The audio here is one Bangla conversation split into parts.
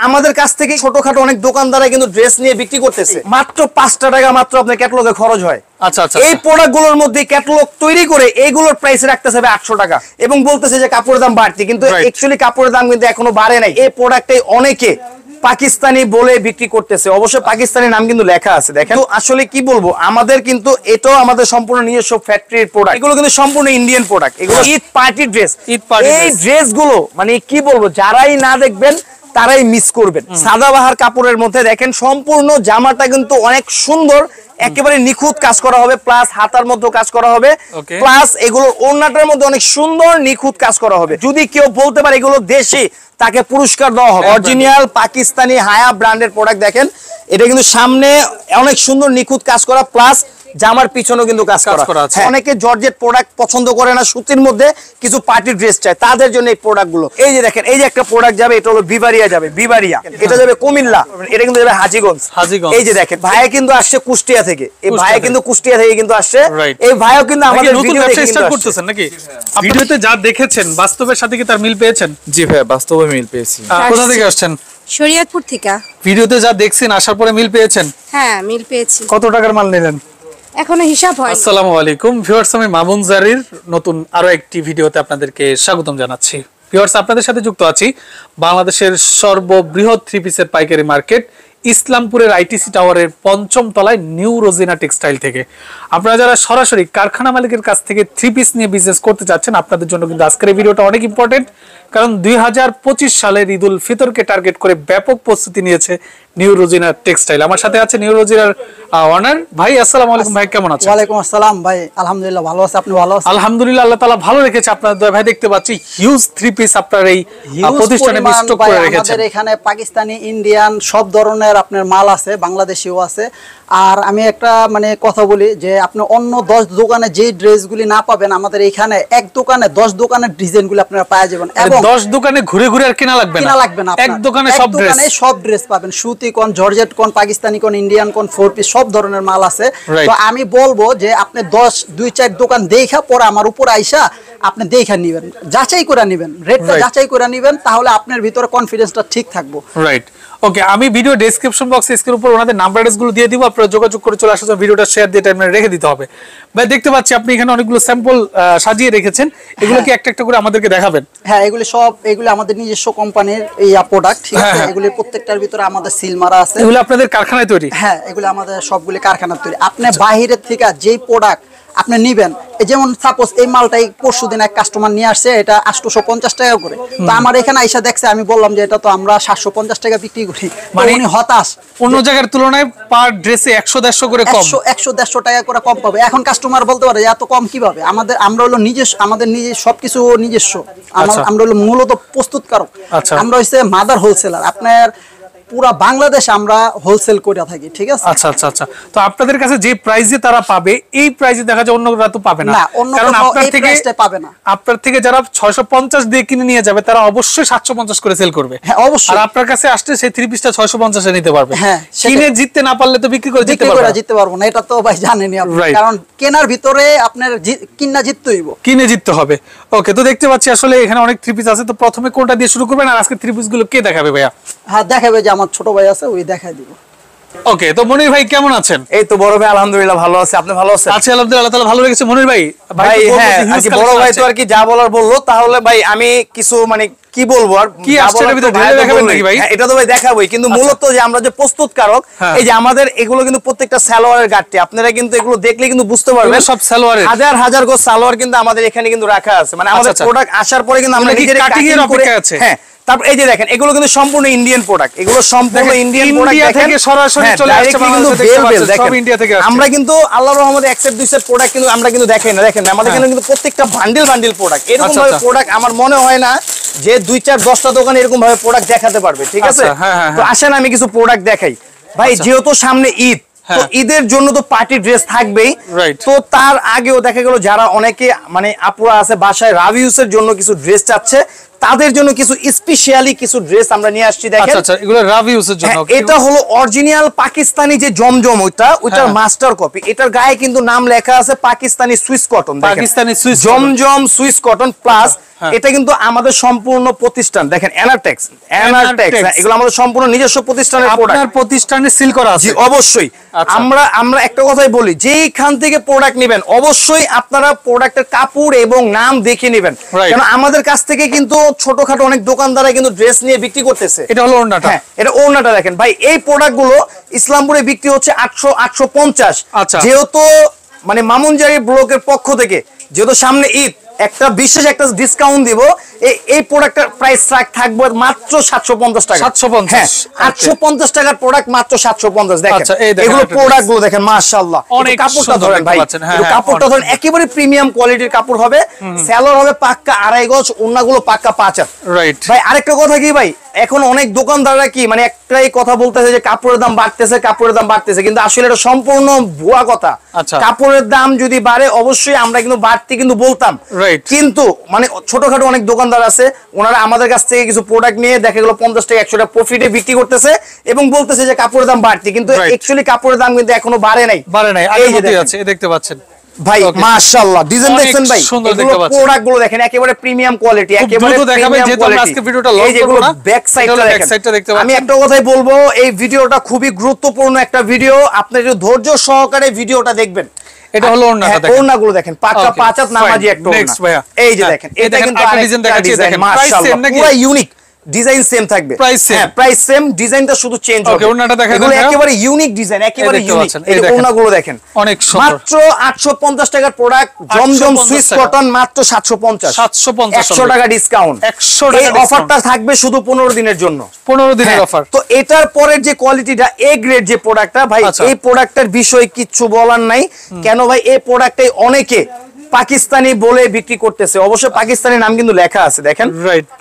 আমাদের কাছ থেকে ছোটখাটো অনেক দোকানদাররা কিন্তু ড্রেস নিয়ে বিক্রি করতেছে মাত্র 5 টাকা মাত্র আপনার ক্যাটালগে খরচ হয়। আচ্ছা আচ্ছা, এই প্রোডাক্টগুলোর মধ্যে ক্যাটালগ তৈরি করে এইগুলোর প্রাইস রাখতেছে 800 টাকা এবং বলতেছে যে কাপড়ের দাম বাড়তি, কিন্তু অ্যাকচুয়ালি কাপড়ের দাম কিন্তু এখনো বাড়ে নাই। এই প্রোডাক্টটাই অনেকে পাকিস্তানি বলে বিক্রি করতেছে, অবশ্য পাকিস্তানি নাম কিন্তু লেখা আছে দেখেন। আসলে কি বলবো, আমাদের কিন্তু এটাও আমাদের সম্পূর্ণ নিজস্ব ফ্যাক্টরির প্রোডাক্ট, এগুলো কিন্তু সম্পূর্ণ ইন্ডিয়ান প্রোডাক্ট, এগুলো ঈদ পার্টি ড্রেস। এই ড্রেসগুলো মানে কি বলবো, যারাই না দেখবেন তারাই মিস করবেন। সাদাবাহার কাপড়ের মধ্যে দেখেন সম্পূর্ণ জামাটা কিন্তু অনেক সুন্দর, একেবারে নিখুঁত কাজ করা হবে, প্লাস হাতার মধ্যে কাজ করা হবে, প্লাস এগুলোর ওড়নাটার মধ্যে অনেক সুন্দর নিখুঁত কাজ করা হবে। যদি কেউ বলতে পারে এগুলো দেশি, তাকে পুরস্কার দেওয়া হবে। অরিজিনাল পাকিস্তানি হায়া ব্র্যান্ডের প্রোডাক্ট দেখেন, এটা কিন্তু সামনে অনেক সুন্দর নিখুঁত কাজ করা, প্লাস জামার পিছনেও কিন্তু কাজ করা আছে। অনেকে জর্জেট প্রোডাক্ট পছন্দ করে না, সুতির মধ্যে কিছু পার্টি ড্রেস চায়, তাদের জন্য এই প্রোডাক্টগুলো। এই যে দেখেন, এই যে একটা প্রোডাক্ট যাবে, এটা হলো বিবারিয়া যাবে, বিবারিয়া, এটা যাবে কুমিল্লা, এটা কিন্তু যাবে হাজীগঞ্জ। এই যে দেখেন, ভাইয়া কিন্তু আসছে কুষ্টিয়া থেকে, এই ভাইয়া কিন্তু কুষ্টিয়া থেকে কিন্তু আসছে, এই ভাইও কিন্তু আমাদের ভিডিও দেখে স্টার্ট করতেছেন নাকি? ভিডিওতে যা দেখেছেন বাস্তবের সাথে কি তার মিল পেয়েছেন? জি ভাই, বাস্তবে মিল পেয়েছি। কোথা থেকে আসছেন? শরীয়তপুর থেকে। ভিডিওতে যা দেখছেন আসার পরে মিল পেয়েছেন? হ্যাঁ, মিল পেয়েছি। কত টাকার মাল নিলেন? এখনো হিসাব হয়নি। আসসালামু আলাইকুম ভিউয়ার্স, আমি মামুন জারির নতুন আরো একটি ভিডিওতে আপনাদেরকে স্বাগতম জানাচ্ছি। ভিউয়ার্স, আপনাদের সাথে যুক্ত আছি বাংলাদেশের সর্ববৃহৎ থ্রি পিসের পাইকারি মার্কেট ইসলামপুরের আইটিসি টাওয়ারের ৫ম তলায় নিউ রোজিনা টেক্সটাইল থেকে। আপনারা যারা সরাসরি কারখানা মালিকের কাছ থেকে থ্রি পিস নিয়ে বিজনেস করতে চাচ্ছেন, আপনাদের জন্য কিন্তু আজকের এই ভিডিওটা অনেক ইম্পর্টেন্ট, কারণ ২০২৫ সালের ঈদুল ফিতরকে টার্গেট করে ব্যাপক প্রস্তুতি নিয়েছে নিউ রোজিনা টেক্সটাইল। আমার সাথে আছে নিউ রোজিনার ওনার ভাই। আসসালামু আলাইকুম ভাই, কেমন আছেন? ওয়ালাইকুম আসসালাম ভাই, আলহামদুলিল্লাহ ভালো আছি, আপনি ভালো আছেন? আলহামদুলিল্লাহ, আল্লাহ তাআলা ভালো রেখেছে। আপনাদের দয়া ভাই দেখতে পাচ্ছি হিউজ থ্রি পিস আপনার এই প্রতিষ্ঠানে স্টক করে রেখেছেন। আমাদের এখানে পাকিস্তানি, ইন্ডিয়ান সব ধরনের আপনার মাল আছে, বাংলাদেশিও আছে। আর আমি একটা মানে কথা বলি যে আপনি অন্য 10 দোকানে যে ড্রেসগুলি না পাবেন, আমাদের এখানে এক দোকানে 10 দোকানের ডিজাইনগুলি আপনারা পেয়ে যাবেন। এবং 10 দোকানে ঘুরে ঘুরে আর কিনা লাগবে না, এক দোকানে সব ড্রেস পাবেন। সুতি কোন, জর্জেট কোন, পাকিস্তানি কোন, ইন্ডিয়ান কোন, 4 পিস সব ধরনের মাল আছে। তো আমি বলবো যে আপনি 2-4 দোকান দেখা পরে আমার উপর আইসা আপনি দেখা নিবেন, যাচাই করে নিবেন, রেটটা যাচাই করে নিবেন, তাহলে আপনার ভিতরে কনফিডেন্সটা ঠিক থাকবো। রাইট, ওকে। আমি ভিডিও ডেসক্রিপশন বক্সে স্ক্রিনের উপর ওনাদের নাম্বার অ্যাড্রেসগুলো দিয়ে দিব, আপনারা যোগাযোগ করে চলে আসলে ভিডিওটা শেয়ার দিয়ে টাইমে রেখে দিতে হবে। ভাই দেখতে পাচ্ছি আপনি এখানে অনেকগুলো স্যাম্পল সাজিয়ে রেখেছেন, এগুলো কি একটা একটা করে আমাদেরকে দেখাবেন? হ্যাঁ, এগুলি আমাদের নিজস্ব কোম্পানির এই প্রোডাক্ট, ঠিক আছে? এগুলি প্রত্যেকটার ভিতরে আমাদের সিল মারা আছে। এগুলো আপনাদের কারখানায় তৈরি? হ্যাঁ, এগুলো আমাদের সবগুলি কারখানায় তৈরি। আপনি বাইরের থেকে যেই প্রোডাক্ট আপনি নিবেন, যেমন সাপোজ এই মালটাই পরশুদিন এক কাস্টমার নিয়ে আসছে, এটা 850 টাকা করে, তো আমার এখানে আইসা দেখছে, আমি বললাম যে এটা তো আমরা 750 টাকা বিক্রি করি, মানে উনি হতাশ। অন্য জায়গার তুলনায় পার ড্রেসে 100-150 করে কম, 100-150 টাকা করে কম পাবে। এখন কাস্টমার বলতে পারে এত কম কিভাবে? আমরা হলো নিজস্ব, আমাদের সবকিছু নিজস্ব। আমরা হলো মূলত প্রস্তুতকারক, আমরা হচ্ছে মাদার হোলসেলার। আপনার পুরা বাংলাদেশ আমরা হোলসেল করে থাকি, ঠিক আছে? আচ্ছা আচ্ছা আচ্ছা। তো আপনাদের কাছে যে প্রাইসে তারা পাবে, এই প্রাইসে দেখা যায় অন্যরা তো পাবে না, কারণ আপনার থেকে পাবে না। আপনার থেকে যারা 650 দিয়ে কিনে নিয়ে যাবে, তারা অবশ্যই 750 করে সেল করবে। হ্যাঁ, অবশ্যই। আর আপনার কাছে আসলে সেই 3 পিসটা 650 এ নিতে পারবে। হ্যাঁ, কিনে জিততে না পারলে তো বিক্রি করে জিততে পারবো না, এটা তো ভাই জানেনই আপনি, কারণ কেনার ভিতরে আপনার কিনা জিততে হইব, কিনে জিততে হবে। ওকে, তো দেখতে পাচ্ছি আসলে এখানে অনেক 3 পিস আছে, তো প্রথমে কোনটা দিয়ে শুরু করবেন আর আজকে 3 পিস গুলো কে দেখাবে ভাইয়া? হ্যাঁ, দেখাবে যে আমার ছোট ভাই আছে, ওই দেখাই দিব। ওকে, তো মনির ভাই কেমন আছেন? এই তো বড় ভাই, আলহামদুলিল্লাহ ভালো আছে, আপনি ভালো আছেন? আছি আলহামদুলিল্লাহ, আল্লাহ তাআলা ভালো রেখেছে। মনির ভাই, ভাই হ্যাঁ, বড় ভাই তো আর কি যা বলার বললো, তাহলে ভাই আমি কিছু মানে কি বলবো আর কি আসলে ভিতরে ঢেলে দেখাবেন নাকি ভাই? এটা তো ভাই দেখাবোই, কিন্তু মূলত যে আমরা যে প্রস্তুতকারক, এই যে আমাদের এগুলো কিন্তু প্রত্যেকটা সালোয়ারের গাঁটটি, আপনারা কিন্তু এগুলো দেখলে কিন্তু বুঝতে পারবেন সব সালোয়ারের হাজার হাজার গো সালোয়ার কিন্তু আমাদের এখানে কিন্তু রাখা আছে। মানে আমাদের প্রোডাক্ট আসার পরে কিন্তু আমরা নিজেরা কাটিং এর অপেক্ষা আছে। হ্যাঁ, তারপর এই যে দেখেন, এগুলো কিন্তু সম্পূর্ণ ইন্ডিয়ান প্রোডাক্ট, এগুলো সম্পূর্ণ ইন্ডিয়ান প্রোডাক্ট, ইন্ডিয়া থেকে সরাসরি চলে আসছে বাংলাদেশে, সব ইন্ডিয়া থেকে আসছে। আমরা কিন্তু আল্লাহর রহমতে 1-2 সেট প্রোডাক্ট কিন্তু আমরা কিন্তু দেখাই না, দেখেন আমাদের এখানে কিন্তু প্রত্যেকটা বান্ডিল প্রোডাক্ট। এরকম ভাবে প্রোডাক্ট আমার মনে হয় না যে 2-4-10টা দোকানে এরকম ভাবে প্রোডাক্ট দেখাতে পারবে, ঠিক আছে? তো আসেন আমি কিছু প্রোডাক্ট দেখাই ভাই, যেহেতু সামনে ঈদ, তো ঈদের জন্য তো পার্টি ড্রেস থাকবেই। তো তার আগেও দেখা গেল যারা অনেকে মানে আপুরা আছে বাসায় রাভিউসের জন্য কিছু ড্রেস চাচ্ছে, তাদের জন্য কিছু স্পেশালি কিছু ড্রেস আমরা নিয়ে আসছি দেখেন। আচ্ছা আচ্ছা, এগুলো রাভিউসের জন্য। এটা হলো অরিজিনাল পাকিস্তানি যে জমজম, ওইটার মাস্টার কপি। এটার গায়ে কিন্তু নাম লেখা আছে Pakistani Swiss cotton. Pakistani Swiss জমজম সুইস কটন প্লাস এটা কিন্তু আমাদের সম্পূর্ণ প্রতিষ্ঠান দেখেন, এনারটেক্স এগুলো আমাদের সম্পূর্ণ নিজস্ব প্রতিষ্ঠানের প্রোডাক্ট। আপনার প্রতিষ্ঠানে সিল করা আছে? জি অবশ্যই। আচ্ছা। আমরা একটা কথাই বলি, যেইখান থেকে প্রোডাক্ট নেবেন অবশ্যই আপনারা প্রোডাক্টের কাপড় এবং নাম দেখে নেবেন, কারণ আমাদের কাছ থেকে কিন্তু ছোটখাটো অনেক দোকানদাররা কিন্তু ড্রেস নিয়ে বিক্রি করতেছে। এটা হলো ওড়নাটা। হ্যাঁ, এটা ওড়নাটা দেখেন ভাই। এই প্রোডাক্টগুলো ইসলামপুরে বিক্রি হচ্ছে 800-850। আচ্ছা। যেহেতু মানে মামুনজারি ব্লকের পক্ষ থেকে যেহেতু সামনে ঈদ, একটা বিশেষ একটা ডিসকাউন্ট দিব। এই প্রোডাক্টের প্রাইস থাকবে মাত্র 750 টাকা। 750? হ্যাঁ, 850 টাকার প্রোডাক্ট মাত্র 750। দেখেন আচ্ছা, এই দেখেন এগুলো একটা প্রোডাক্টগুলো দেখেন মাশাআল্লাহ। অনেক কাপড়টা ধরেন ভাই, হ্যাঁ, কাপড়টা ধরেন একেবারে প্রিমিয়াম কোয়ালিটির কাপড় হবে। সেলর হবে পাক্কা 2.5 গজ, ওড়নাগুলো পাক্কা 5 হাত। রাইট ভাই আরেকটা কথা কি ভাই, এখন অনেক দোকানদাররা কি মানে একটাই কথা বলতেছে যে কাপড়ের দাম বাড়তেছে, কিন্তু আসলে এটা সম্পূর্ণ ভুয়া কথা। আচ্ছা। কাপড়ের দাম যদি বাড়ে অবশ্যই আমরা কিন্তু বাড়তি কিন্তু বলতাম, কিন্তু মানে ছোটখাটো অনেক দোকানদার আছে, ওনারা আমাদের কাছ থেকে কিছু প্রোডাক্ট নিয়ে দেখা গেল 50 টাকা 100 টাকা প্রফিটে বিক্রি করতেছে এবং বলতেছে যে কাপড়ের দাম বাড়তি, কিন্তু অ্যাকচুয়ালি কাপড়ের দাম কিন্তু এখনো বাড়ে নাই। আগের মতোই আছে, দেখতে পাচ্ছেন ভাই মাশাআল্লাহ। ডিজাইন দেখছেন ভাই, এগুলো প্রোডাক্টগুলো দেখেন একেবারে প্রিমিয়াম কোয়ালিটি, একেবারে দেখাবেন যেহেতু আমরা আজকে ভিডিওটা লং করব না। ব্যাক সাইডটা দেখতে পাচ্ছেন। আমি একটা কথাই বলবো, এই ভিডিওটা খুবই গুরুত্বপূর্ণ একটা ভিডিও, আপনি একটু ধৈর্য সহকারে ভিডিওটা দেখবেন। এটা হলো ওড়নাটা দেখেন, ওড়নাগুলো দেখেন পাঁচটা 5 হাত নামাজি একটা ওড়না। এই যে দেখেন, এটা কিন্তু ডিজাইন দেখাচ্ছি, দেখেন মাশাআল্লাহ পুরো ইউনিক ডিজাইন, সেম থাকবে, প্রাইস সেম, ডিজাইনটা শুধু চেঞ্জ হবে। ওকে, ওড়নাটা দেখেন, এগুলো একেবারে ইউনিক ডিজাইন, একেবারে ইউনিক। এই ওড়নাগুলো দেখেন অনেক সুন্দর, মাত্র 850 টাকার প্রোডাক্ট, জমজম সুইস কটন মাত্র 750 100 টাকা ডিসকাউন্ট। এই অফারটা থাকবে শুধু 15 দিনের জন্য, 15 দিনের অফার। তো এটার পরের যে কোয়ালিটিটা এ গ্রেড যে প্রোডাক্টটা ভাই, এই প্রোডাক্টের বিষয়ে কিচ্ছু বলার নাই। কেন ভাই, এই প্রোডাক্টে অনেকে পাকিস্তানি বলে বিক্রি করতেছে, অবশ্য পাকিস্তানি নাম কিন্তু লেখা আছে দেখেন,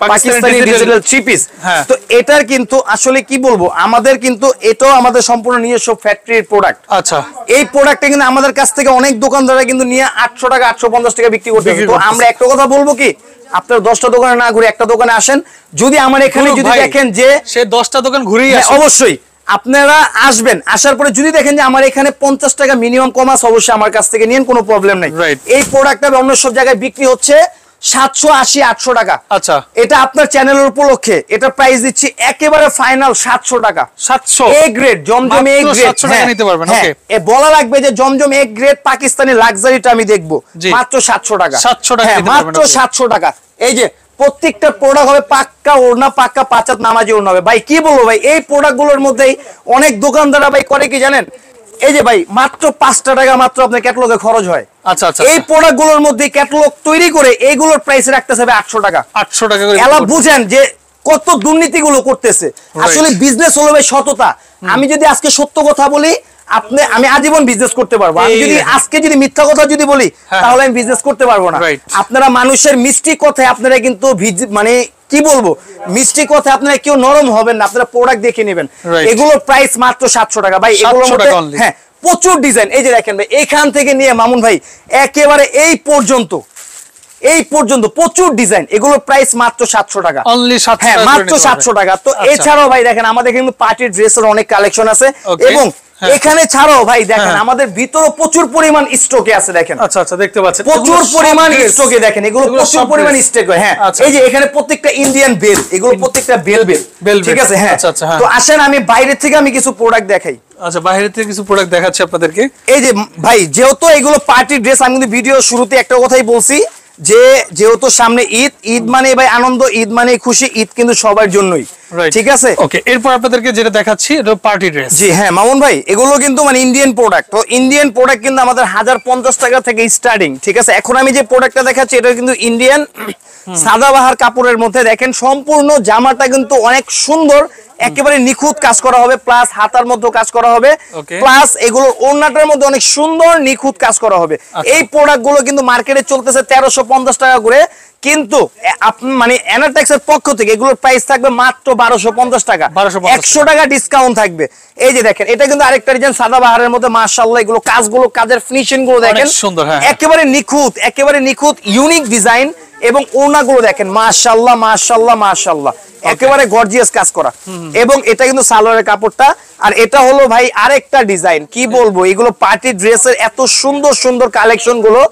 পাকিস্তানি ডিজিটাল 3 পিস। তো এটার কিন্তু আসলে কি বলবো, আমাদের কিন্তু এটাও আমাদের সম্পূর্ণ নিজস্ব ফ্যাক্টরির প্রোডাক্ট। আচ্ছা, এই প্রোডাক্টটা কিন্তু আমাদের কাছ থেকে অনেক দোকানদাররা কিন্তু নিয়ে 800 টাকা 850 টাকা বিক্রি করতেছে। তো আমরা একটা কথা বলবো কি, আপনার 10টা দোকানে না ঘুরে একটা দোকানে আসেন। যদি আমার এখানে যদি দেখেন যে সে 10টা দোকান ঘুরেই আসে, অবশ্যই আপনারা আসবেন, আসার পরে যদি দেখেন যে আমার এখানে 50 টাকা মিনিমাম কম আছে, অবশ্যই আমার কাছ থেকে নিন, কোনো প্রবলেম নাই। এই প্রোডাক্টটা অন্য সব জায়গায় বিক্রি হচ্ছে 780-800 টাকা। আচ্ছা, এটা আপনার চ্যানেলের উপলক্ষে এটা প্রাইস দিচ্ছি একেবারে ফাইনাল 700 টাকা। 700 A grade Zamzam A grade 700 টাকা নিতে পারবেন। ওকে, এ বলা লাগবে যে জমজম এ গ্রেড পাকিস্তানি লাক্সারিটা আমি দেখবো মাত্র 700 টাকা। 700 টাকা নিতে পারবেন, মাত্র 700 টাকা। এই যে প্রত্যেকটা প্রোডাক্ট হবে পাক্কা ওড়না, পাক্কা 5 হাত নামাজি ওড়না হবে। ভাই কি বলবো ভাই, এই প্রোডাক্টগুলোর মধ্যেই অনেক দোকানদাররা ভাই করে কি জানেন, এই যে ভাই মাত্র 5টা টাকা মাত্র আপনার ক্যাটালগে খরচ হয়। আচ্ছা আচ্ছা, এই প্রোডাক্টগুলোর মধ্যে ক্যাটালগ তৈরি করে এইগুলোর প্রাইস রাখতেছে 800 টাকা। 800 টাকা করে। এলা বুঝেন যে কত দুর্নীতিগুলো করতেছে। আসলে বিজনেস হলো ভাই সততা। আমি যদি আজকে সত্য কথা বলি, আমি আজীবন বিজনেস করতে পারবো। আমি যদি আজকে যদি মিথ্যা কথা যদি বলি, তাহলে আমি বিজনেস করতে পারবো না। আপনারা মানুষের মিষ্টি কথায় আপনারা কিন্তু মানে কি বলবো, মিষ্টি কথা আপনারা কেউ নরম হবেন না, আপনারা প্রোডাক্ট দেখে নেবেন। এগুলোর প্রাইস মাত্র 700 টাকা ভাই। এগুলোর মধ্যে হ্যাঁ প্রচুর ডিজাইন, এই যে দেখেন ভাই, এখান থেকে নিয়ে মামুন ভাই একেবারে এই পর্যন্ত প্রচুর ডিজাইন, এগুলোর প্রাইস মাত্র 700 টাকা। অনলি 700 হ্যাঁ, মাত্র 700 টাকা। তো এছাড়াও ভাই দেখেন আমাদের কিন্তু পার্টির ড্রেসের অনেক কালেকশন আছে, এবং এখানে ছাড়াও ভাই দেখেন আমাদের ভিতরে প্রচুর পরিমাণ স্টকে আছে দেখেন। আচ্ছা আচ্ছা, দেখতে পাচ্ছেন প্রচুর পরিমাণ স্টকে দেখেন, এগুলো প্রচুর পরিমাণ স্টক হয়। হ্যাঁ, এই যে এখানে প্রত্যেকটা ইন্ডিয়ান বেল, এগুলো প্রত্যেকটা বেল, ঠিক আছে। হ্যাঁ, তো আসেন আমি বাইরে থেকে আমি কিছু প্রোডাক্ট দেখাই। আচ্ছা, বাইরে থেকে কিছু প্রোডাক্ট দেখাচ্ছি আপনাদেরকে। এই যে ভাই, যেহেতু এগুলো পার্টি ড্রেস, আমি কিন্তু ভিডিও শুরুতে একটা কথাই বলছি যে যেহেতু সামনে ঈদ মানে ভাই আনন্দ, ঈদ মানে খুশি, ঈদ কিন্তু সবার জন্যই, ঠিক আছে। ওকে, এরপর আপনাদেরকে যেটা দেখাচ্ছি এটা পার্টি ড্রেস। জি হ্যাঁ মামুন ভাই, এগুলো কিন্তু মানে ইন্ডিয়ান প্রোডাক্ট। তো ইন্ডিয়ান প্রোডাক্ট কিন্তু আমাদের 1050 টাকা থেকে স্টার্টিং, ঠিক আছে। এখন আমি যে প্রোডাক্টটা দেখাচ্ছি এটা কিন্তু ইন্ডিয়ান সাদাবাহার কাপড়ের মধ্যে। দেখেন সম্পূর্ণ জামাটা কিন্তু অনেক সুন্দর, একেবারে নিখুঁত কাজ করা হবে, প্লাস হাতার মধ্যে কাজ করা হবে, প্লাস এগুলোর ওড়নাটার মধ্যে অনেক সুন্দর নিখুঁত কাজ করা হবে। এই প্রোডাক্টগুলো কিন্তু মার্কেটে চলতেছে 1350 টাকা করে, কিন্তু মানে এনারটেক্সের পক্ষ থেকে এগুলোর প্রাইস থাকবে মাত্র 1250 টাকা, 100 টাকা ডিসকাউন্ট থাকবে। এই যে দেখেন, এটা কিন্তু আরেকটা ডিজাইন সাদাবাহারের মধ্যে, মাশাআল্লাহ এগুলো কাজের ফিনিশিং গুলো দেখেন সুন্দর, একেবারে নিখুঁত ইউনিক ডিজাইন, এবং ওড়নাগুলো দেখেন মাশাআল্লাহ মাশাআল্লাহ মাশাআল্লাহ একেবারে গর্জিয়াস কাজ করা এবং এটা কিন্তু সালোয়ারের কাপড়টা আর এটা হলো ভাই আরেকটা ডিজাইন কি বলবো এগুলো পার্টি ড্রেসের এত সুন্দর সুন্দর কালেকশন গুলো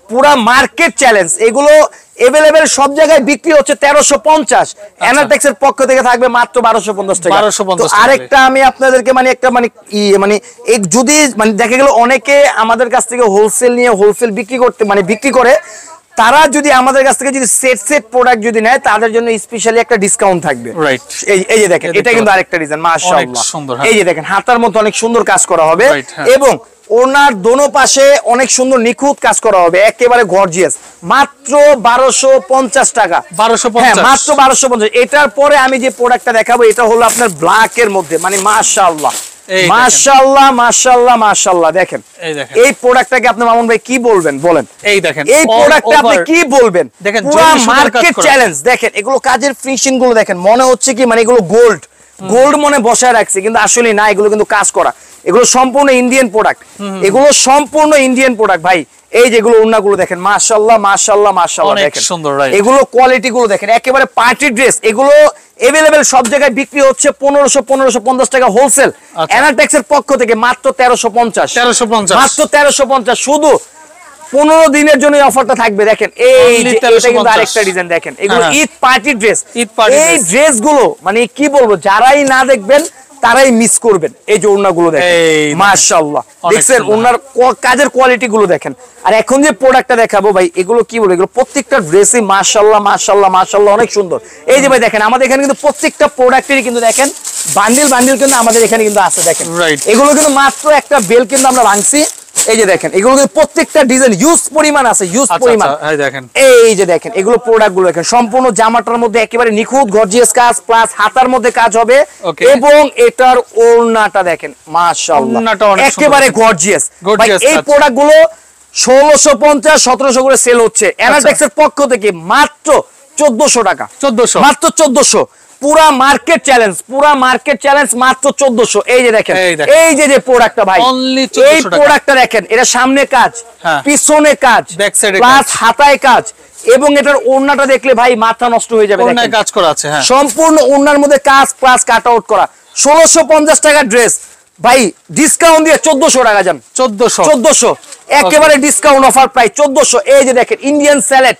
পুরা মার্কেট চ্যালেঞ্জ এগুলো अवेलेबल সব জায়গায় বিক্রি হচ্ছে 1350 এনাটেক্স এর পক্ষ থেকে থাকবে মাত্র 1250 টাকা 1250 তো আরেকটা আমি আপনাদেরকে মানে একটা মানে এক যদি মানে দেখা গেল অনেকে আমাদের কাছ থেকে হোলসেল নিয়ে হোলসেল বিক্রি করে তারা যদি আমাদের কাছ থেকে যদি সেট প্রোডাক্ট যদি নেয় তাদের জন্য স্পেশালি একটা ডিসকাউন্ট থাকবে রাইট এই যে দেখেন এটা কিন্তু আরেকটা ডিজাইন মাশাআল্লাহ এই যে দেখেন হাতার মধ্যে অনেক সুন্দর কাজ করা হবে এবং ওনার দোনো পাশে অনেক সুন্দর নিখুঁত কাজ করা হবে একেবারে গর্জিয়াস মাত্র 1250 টাকা 1250 হ্যাঁ মাত্র 1250 এটার পরে আমি যে প্রোডাক্টটা দেখাবো এটা হলো আপনার ব্ল্যাক এর মধ্যে মানে মাশাআল্লাহ মাশাআল্লাহ মাশাআল্লাহ মাশাআল্লাহ দেখেন এই প্রোডাক্টটাকে আপনি মামুন ভাই কি বলবেন বলেন এই দেখেন এই প্রোডাক্টটা আপনি কি বলবেন দেখেন পুরো মার্কেট চ্যালেঞ্জ দেখেন এগুলো কাজের ফিনিশিং গুলো দেখেন মনে হচ্ছে কি মানে এগুলো গোল্ড মনে বসায় রাখছে কিন্তু আসলে না এগুলো কিন্তু কাজ করা এগুলো সম্পূর্ণ ইন্ডিয়ান প্রোডাক্ট এগুলো সম্পূর্ণ ইন্ডিয়ান প্রোডাক্ট ভাই এই যেগুলো ওড়নাগুলো দেখেন মাশাআল্লাহ মাশাআল্লাহ মাশাআল্লাহ দেখেন সুন্দর এগুলো কোয়ালিটি গুলো দেখেন একেবারে পার্টি ড্রেস এগুলো अवेलेबल সব জায়গায় বিক্রি হচ্ছে 1550 টাকা হোলসেল এনাটেক্স এর পক্ষ থেকে মাত্র 1350 মাত্র 1350 শুধু 15 দিনের জন্য অফারটা থাকবে দেখেন এই যে এটা কিন্তু আরেকটা ডিজাইন দেখেন এগুলো ঈদ পার্টি ড্রেস এই ড্রেসগুলো মানে কি বলবো যারাই না দেখবেন তারাই মিস করবেন এই যে ওড়নাগুলো দেখেন মাশাআল্লাহ দেখছেন ওড়নার কাজের কোয়ালিটি গুলো দেখেন আর এখন যে প্রোডাক্টটা দেখাবো ভাই এগুলো কি বলবো এগুলো প্রত্যেকটা ড্রেসই মাশাআল্লাহ মাশাআল্লাহ মাশাআল্লাহ অনেক সুন্দর এই যে ভাই দেখেন আমাদের এখানে কিন্তু প্রত্যেকটা প্রোডাক্টেরই কিন্তু দেখেন বান্ডিল কিন্তু আমাদের এখানে কিন্তু আছে দেখেন এগুলো কিন্তু মাত্র একটা বেল কিন্তু আমরা ভাঙছি এই যে দেখেন এগুলো কিন্তু প্রত্যেকটা ডিজাইন ইউজ পরিমাণ আছে ইউজ পরিমাণ দেখেন এই যে দেখেন এগুলো প্রোডাক্ট গুলো দেখেন সম্পূর্ণ জামাটার মধ্যে একেবারে নিখুঁত গর্জিয়াস কাজ প্লাস হাতার মধ্যে কাজ হবে এবং এটার ওড়নাটা দেখেন মাশাআল্লাহ একেবারে গর্জিয়াস এই প্রোডাক্ট গুলো 1650 1700 করে সেল হচ্ছে এনাটেক্স এর পক্ষ থেকে মাত্র 1400 টাকা 1400 মাত্র 1400 পুরা মার্কেট চ্যালেঞ্জ মাত্র 1400 এই যে দেখেন এই যে প্রোডাক্টটা ভাই এই প্রোডাক্টটা দেখেন এটা সামনে কাজ পিছনে কাজ প্লাস হাতায় কাজ এবং এটার ওড়নাটা দেখলে ভাই মাথা নষ্ট হয়ে যাবে ওড়নায় কাজ করা আছে হ্যাঁ সম্পূর্ণ ওড়নার মধ্যে কাজ প্লাস কাট আউট করা 1650 টাকা ড্রেস ভাই ডিসকাউন্ট দিয়ে 1400 টাকা যান 1400 একেবারে ডিসকাউন্ট অফার প্রাইস 1400 এই যে দেখেন ইন্ডিয়ান স্যালেড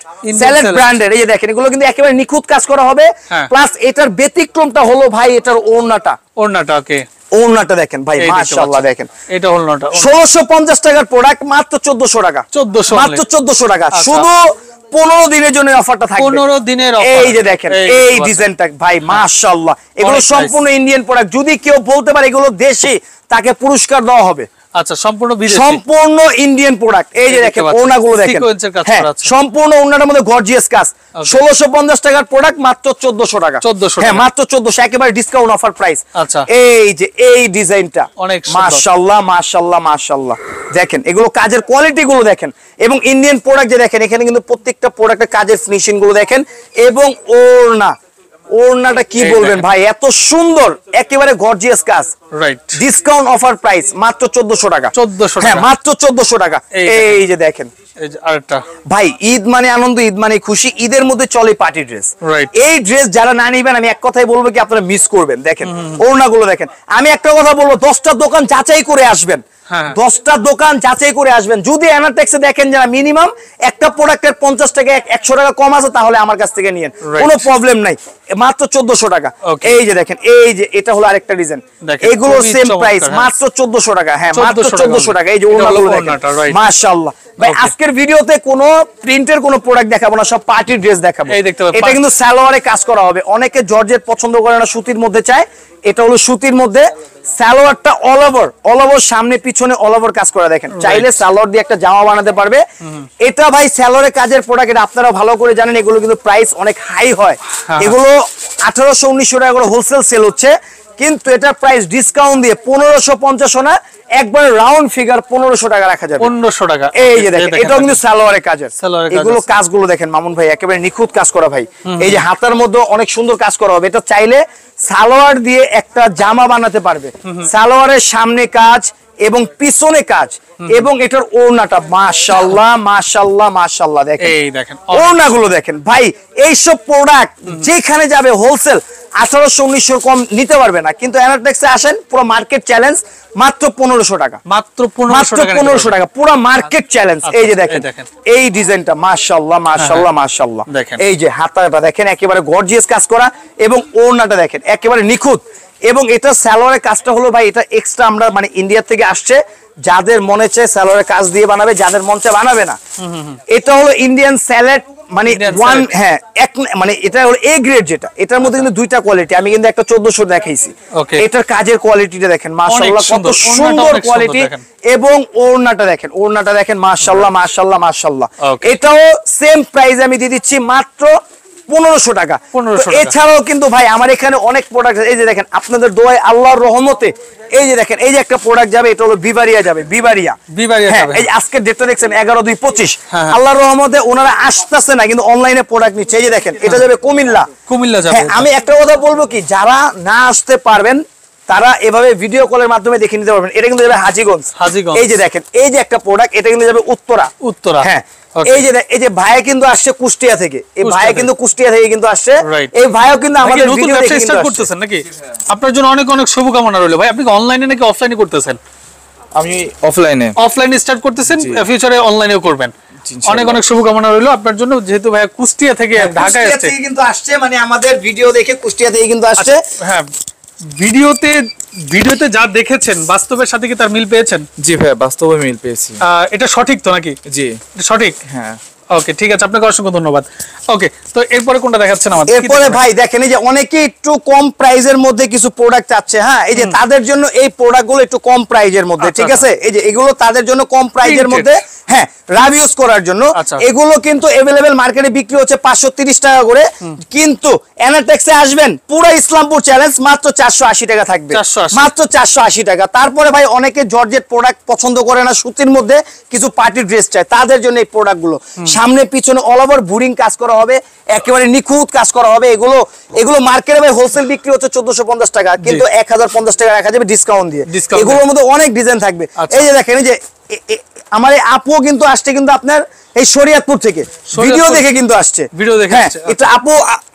ব্র্যান্ডের এই যে দেখেন এগুলো কিন্তু একেবারে নিখুঁত কাজ করা হবে প্লাস এটার ব্যতিক্রমটা হলো ভাই এটার ওড়নাটা ওকে ওড়নাটা দেখেন ভাই মাশাআল্লাহ দেখেন এটা ওড়নাটা 1650 টাকার প্রোডাক্ট মাত্র 1400 টাকা মাত্র 1400 টাকা শুধু 15 দিনের জন্য অফারটা থাকবে 15 দিনের অফার এই যে দেখেন এই ডিজাইনটা ভাই মাশাআল্লাহ এগুলো সম্পূর্ণ ইন্ডিয়ান প্রোডাক্ট যদি কেউ বলতে পারে এগুলো দেশি তাকে পুরস্কার দেওয়া হবে আচ্ছা সম্পূর্ণ বিদেশি সম্পূর্ণ ইন্ডিয়ান প্রোডাক্ট এই যে দেখেন ওড়নাগুলো দেখেন সম্পূর্ণ ওড়নাটার মধ্যে গর্জিয়াস কাজ 1650 টাকার প্রোডাক্ট মাত্র 1400 টাকা হ্যাঁ মাত্র 1400 একেবারে ডিসকাউন্ট অফার প্রাইস আচ্ছা এই যে এই ডিজাইনটা অনেক মাশাআল্লাহ মাশাআল্লাহ মাশাআল্লাহ দেখেন এগুলো কাজের কোয়ালিটি গুলো দেখেন এবং ইন্ডিয়ান প্রোডাক্ট যে দেখেন এখানে কিন্তু প্রত্যেকটা প্রোডাক্টের কাজের ফিনিশিং গুলো দেখেন এবং ওড়নাটা কি বলবেন ভাই এত সুন্দর একেবারে গর্জিয়াস কাজ রাইট ডিসকাউন্ট অফার প্রাইস মাত্র 1400 টাকা 1400 হ্যাঁ মাত্র 1400 টাকা এই যে দেখেন এই যে আরেকটা ভাই ঈদ মানে আনন্দ ঈদ মানে খুশি ঈদের মধ্যে চলে পার্টি ড্রেস এই ড্রেস যারা না নিবেন আমি এক কথাই বলবো কি আপনারা মিস করবেন দেখেন ওড়নাগুলো দেখেন আমি একটা কথা বলবো 10টা দোকান যাচাই করে আসবেন 10টা দোকান যাচাই করে আসবেন যদি এনাটেক্সে দেখেন যারা মিনিমাম একটা প্রোডাক্টের 50 টাকা 100 টাকা কম আছে তাহলে আমার কাছ থেকে নিয়েন কোনো প্রবলেম নাই মাত্র 1400 টাকা এই যে দেখেন এই যে এটা হলো আরেকটা ডিজাইন এগুলো সেম প্রাইস মাত্র 1400 টাকা হ্যাঁ মাত্র 1400 টাকা এই যে ওড়নাগুলো দেখেন মাশাআল্লাহ ভাই আজকের ভিডিওতে কোনো প্রিন্টের কোনো প্রোডাক্ট দেখাবো না সব পার্টি ড্রেস দেখাবো এটা কিন্তু সালোয়ারে কাজ করা হবে অনেকে জর্জেট পছন্দ করে না সুতির মধ্যে চায় এটা হলো সুতির মধ্যে সালোয়ারটা অল ওভার সামনে পিছনে অল ওভার কাজ করা দেখেন চাইলে সালোয়ার দিয়ে একটা জামা বানাতে পারবে এটা ভাই সালোয়ারের কাজের প্রোডাক্ট এটা আপনারা ভালো করে জানেন এগুলো কিন্তু প্রাইস অনেক হাই হয় এগুলো 1800-1900 টাকা করে হোলসেল সেল হচ্ছে কিন্তু এটা প্রাইস ডিসকাউন্ট দিয়ে 1550 না একবার রাউন্ড ফিগার 1500 টাকা রাখা যাবে 1500 টাকা এই যে দেখেন এটাও কিন্তু সালোয়ারের কাজের এগুলো কাজগুলো দেখেন মামুন ভাই একেবারে নিখুঁত কাজ করা ভাই এই যে হাতার মধ্যে অনেক সুন্দর কাজ করা হবে এটা চাইলে সালোয়ার দিয়ে একটা জামা বানাতে পারবে সালোয়ারের সামনে কাজ এবং পিছনে কাজ এবং এটার ওড়নাটা মাশাআল্লাহ মাশাআল্লাহ মাশাআল্লাহ দেখেন এই দেখেন ওড়নাগুলো দেখেন ভাই, এইসব প্রোডাক্ট যেখানে যাবে হোলসেল 1800-1900 কম নিতে পারবে না, কিন্তু অ্যানাটেক্সে আসেন পুরো মার্কেট চ্যালেঞ্জ মাত্র 1500 টাকা, মাত্র 1500 টাকা পুরো মার্কেট চ্যালেঞ্জ। এই যে দেখেন এই দেখেন। এই ডিজাইনটা মাশাআল্লাহ মাশাআল্লাহ মাশাআল্লাহ দেখেন। এই যে হাতাটা দেখেন একেবারে গর্জিয়াস কাজ করা এবং ওড়নাটা দেখেন একেবারে নিখুঁত। এবং এটা সালোয়ারের কাজটা হলো ভাই এটা এক্সট্রা আমরা মানে ইন্ডিয়া থেকে আসছে, যাদের মনে চায় সালোয়ারের কাজ দিয়ে বানাবে, যাদের মন চায় বানাবে না। এটা হলো ইন্ডিয়ান স্যালাড মানে Indian ওয়ান salad। হ্যাঁ এক মানে এটা হলো এ গ্রেড, যেটা এটার মধ্যে কিন্তু দুইটা কোয়ালিটি, আমি কিন্তু একটা 1400 দেখাইছি। Okay। এটার কাজের কোয়ালিটিটা দেখেন মাশাআল্লাহ কত সুন্দর, ওড়নাটা সুন্দর অনেক সুন্দর কোয়ালিটি দেখেন। এবং ওড়নাটা দেখেন মাশাআল্লাহ মাশাআল্লাহ মাশাআল্লাহ। Okay। এটাও সেম প্রাইস আমি দিয়ে দিচ্ছি মাত্র 1500 টাকা। 1500 তো টাকা। এছাড়াও কিন্তু ভাই আমার এখানে অনেক প্রোডাক্ট আছে, এই যে দেখেন আপনাদের দোয়ায় আল্লাহর রহমতে এই যে দেখেন এই যে একটা প্রোডাক্ট যাবে, এটা হলো বিবারিয়া যাবে, বিবারিয়া যাবে। এই যে আজকের ডেটটা দেখছেন 11/2/25, হ্যাঁ। আল্লাহর রহমতে ওনারা আসতেছে না কিন্তু অনলাইনে প্রোডাক্ট নিচ্ছে। এই যে দেখেন এটা যাবে কুমিল্লা যাবে। হ্যাঁ, আমি একটা কথা বলবো কি, যারা না আসতে পারবেন তারা এভাবে ভিডিও কলের মাধ্যমে দেখে নিতে পারবেন। এটা কিন্তু যাবে হাজীগঞ্জ। এই যে দেখেন এই যে একটা প্রোডাক্ট, এটা কিন্তু যাবে উত্তরা। হ্যাঁ Okay। এই যে ভাই কিন্তু আসছে কুষ্টিয়া থেকে, এই ভাই কিন্তু কুষ্টিয়া থেকে কিন্তু আসছে, Right। এই ভাইও কিন্তু আমাদের নতুন ভিডিও ব্যবসা দেখে স্টার্ট কিন্তু আসছে। করতেছেন নাকি? আপনার জন্য অনেক অনেক শুভকামনা রইলো ভাই। আপনি কি অনলাইনে নাকি অফলাইনে করতেছেন? আমি অফলাইনে অফলাইনে স্টার্ট করতেছেন, ফিউচারে অনলাইনেও করবেন। ইনশাআল্লাহ। অনেক অনেক শুভকামনা রইলো আপনার জন্য, যেহেতু ভাই কুষ্টিয়া থেকে ঢাকায় কুষ্টিয়া আসছে। থেকে কিন্তু আসছে, মানে আমাদের ভিডিও দেখে কুষ্টিয়া থেকে কিন্তু আসছে। হ্যাঁ, ভিডিওতে যা দেখেছেন বাস্তবের সাথে কি তার মিল পেয়েছেন? জি ভাই, বাস্তবে মিল পেয়েছি। এটা সঠিক তো নাকি? জি এটা সঠিক। হ্যাঁ। ওকে, ঠিক আছে, আপনাকে অসংখ্য ধন্যবাদ। ওকে, তো এরপরে কোনটা দেখাচ্ছেন আমাদের? এরপরে ভাই দেখেন এই যে অনেকে একটু কম প্রাইজের মধ্যে কিছু প্রোডাক্ট চাচ্ছে, হ্যাঁ এই যে তাদের জন্য এই প্রোডাক্ট গুলো একটু কম প্রাইজের মধ্যে, আচ্ছা, ঠিক আছে, এই যে এগুলো তাদের জন্য কম প্রাইজের Printed। মধ্যে, হ্যাঁ রাব ইউজ করার জন্য। আচ্ছা। এগুলো কিন্তু अवेलेबल মার্কেটে বিক্রি হচ্ছে 530 টাকা করে, কিন্তু অ্যানাটেক্সে আসবেন পুরো ইসলামপুর চ্যালেঞ্জ মাত্র 480 টাকা থাকবে, 480 মাত্র 480 টাকা। তারপরে ভাই অনেকে জর্জেট প্রোডাক্ট পছন্দ করে না, সুতির মধ্যে কিছু পার্টি ড্রেস চায়, তাদের জন্য এই প্রোডাক্ট গুলো সামনে পিছনে অল ওভার বুরিং কাজ করা হবে, একেবারে নিখুঁত কাজ করা হবে। এগুলো মার্কেটে ভাই হোলসেল বিক্রি হচ্ছে 1450 টাকা, কিন্তু 1050 টাকা রাখা যাবে ডিসকাউন্ট দিয়ে। Discount এগুলোর মধ্যে অনেক ডিজাইন থাকবে। আচ্ছা। এই যে দেখেন এই যে আমার এই আপুও কিন্তু আসছে কিন্তু আপনার এই শরীয়তপুর থেকে, ভিডিও দেখে কিন্তু আসছে, ভিডিও দেখে হ্যাঁ, আসছে। এটা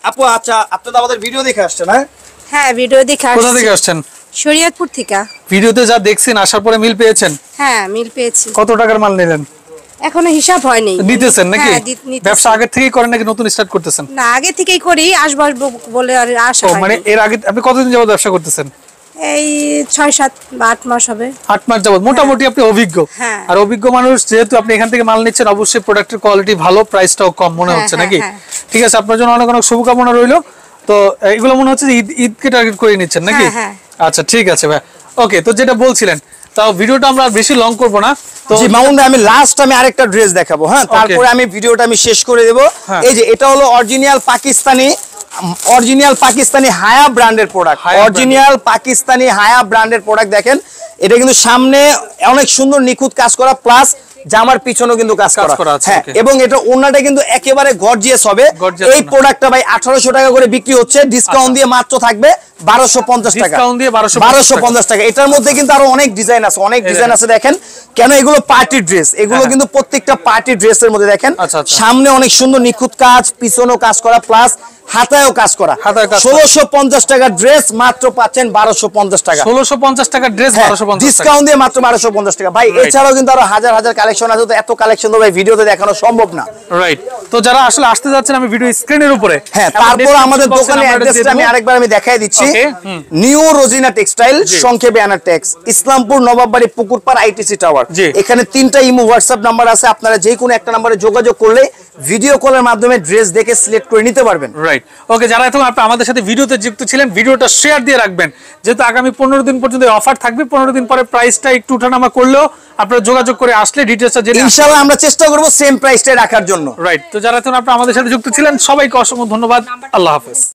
আপু আচ্ছা আপনি তো আমাদের ভিডিও দেখে আসছেন, হ্যাঁ হ্যাঁ ভিডিও দেখে কোথা আসছি। থেকে আসছেন? শরীয়তপুর থেকে। ভিডিওতে যা দেখছেন আসার পরে মিল পেয়েছেন? হ্যাঁ মিল পেয়েছি। কত টাকার মাল নিলেন? এখনো হিসাব হয়নি। নিতেছেন নাকি? হ্যাঁ, নিতেছি। ব্যবসা আগে থেকেই করেন নাকি নতুন স্টার্ট করতেছেন? না আগে থেকেই করি, আসবো বলে আর আশা ও হয়নি। মানে এর আগে আপনি কতদিন যাবত ব্যবসা করতেছেন? এই 6-7 বা 8 মাস হবে। 8 মাস যাবত, মোটামুটি আপনি অভিজ্ঞ। হ্যাঁ। আর অভিজ্ঞ মানুষ যেহেতু আপনি এখান থেকে মাল নিচ্ছেন, অবশ্যই প্রোডাক্টের কোয়ালিটি ভালো, প্রাইসটাও কম মনে হ্যাঁ, হচ্ছে হ্যাঁ, নাকি? হ্যাঁ। ঠিক আছে, আপনার জন্য অনেক অনেক শুভকামনা রইলো। তো এগুলো মনে হচ্ছে যে ঈদকে টার্গেট করে নিচ্ছেন নাকি? হ্যাঁ, আচ্ছা ঠিক আছে ভাই। ওকে, তো যেটা বলছিলেন, তাও ভিডিওটা আমরা আর বেশি লং করব না। তো জি মামুন ভাই, আমি লাস্ট আরেকটা ড্রেস দেখাবো, হ্যাঁ তারপরে আমি ভিডিওটা আমি শেষ করে দেব। হ্যাঁ। এই যে এটা হলো অরিজিনাল পাকিস্তানি হায়া ব্র্যান্ডের প্রোডাক্ট, হায়া অরিজিনাল পাকিস্তানি হায়া ব্র্যান্ডের প্রোডাক্ট। দেখেন এটা কিন্তু সামনে অনেক সুন্দর নিখুঁত কাজ করা, প্লাস জামার পিছনেও কিন্তু কাজ করা আছে, হ্যাঁ, okay। এবং এটা ওন্নাটা কিন্তু একেবারে গর্জিয়াস হবে। Gorgeous এই ওড়না। প্রোডাক্টটা ভাই 1800 টাকা করে বিক্রি হচ্ছে, ডিসকাউন্ট দিয়ে মাত্র থাকবে 1250 টাকা, Discount দিয়ে 1250 টাকা। এটার মধ্যে কিন্তু আরো অনেক ডিজাইন আছে, দেখেন কেন এগুলো পার্টি ড্রেস, এগুলো হ্যাঁ। কিন্তু প্রত্যেকটা পার্টি ড্রেসের মধ্যে দেখেন আচ্ছা, আচ্ছা। সামনে অনেক সুন্দর নিখুঁত কাজ, পিছনেও কাজ করা, প্লাস হাতায়ও কাজ করা। হাতায় কাজ করা। 1650 টাকা ড্রেস মাত্র পাচ্ছেন 1250 টাকা, 1650 টাকা ড্রেস, 1250 টাকা। ডিসকাউন্ট দিয়ে মাত্র 1250 টাকা। ভাই Right। এছাড়াও কিন্তু আরো হাজার হাজার কালেকশন আছে, তো এত কালেকশন তো ভাই ভিডিওতে দেখানো সম্ভব না। রাইট, তো যারা আসলে আসতে যাচ্ছেন আমি ভিডিও স্ক্রিনের উপরে, হ্যাঁ, এবং তারপর description আমাদের box এ দোকানের নাম্বারটা দিয়ে অ্যাড্রেসটা আমি দেবো। আরেকবার দেখাই দিচ্ছি। Okay, হুম। নিউ রোজিনা টেক্সটাইল, সংক্ষেপে অ্যানাটেক্স, ইসলামপুর নবাববাড়ি পুকুরপাড় আইটিসি টাওয়ার। জি। এখানে 3টা ইমো হোয়াটসঅ্যাপ নাম্বার আছে, আপনারা যে কোনো একটা নম্বরে যোগাযোগ করলে ভিডিও কলের মাধ্যমে ড্রেস দেখে সিলেক্ট করে নিতে পারবেন। রাইট, ওকে, যারা এখন আপনি আমাদের সাথে ভিডিওতে যুক্ত ছিলেন, ভিডিওটা শেয়ার দিয়ে রাখবেন, যেহেতু আগামী 15 দিন পর্যন্ত অফার থাকবে। 15 দিন পরে প্রাইসটা একটু উঠানামা করলেও আপনারা যোগাযোগ করে আসলে ডিটেইলসটা জেনে ইনশাআল্লাহ আমরা চেষ্টা করব সেম প্রাইসটাই রাখার জন্য। রাইট, তো যারা এখন আপনি আমাদের সাথে যুক্ত ছিলেন সবাইকে অসংখ্য ধন্যবাদ। আল্লাহ হাফেজ।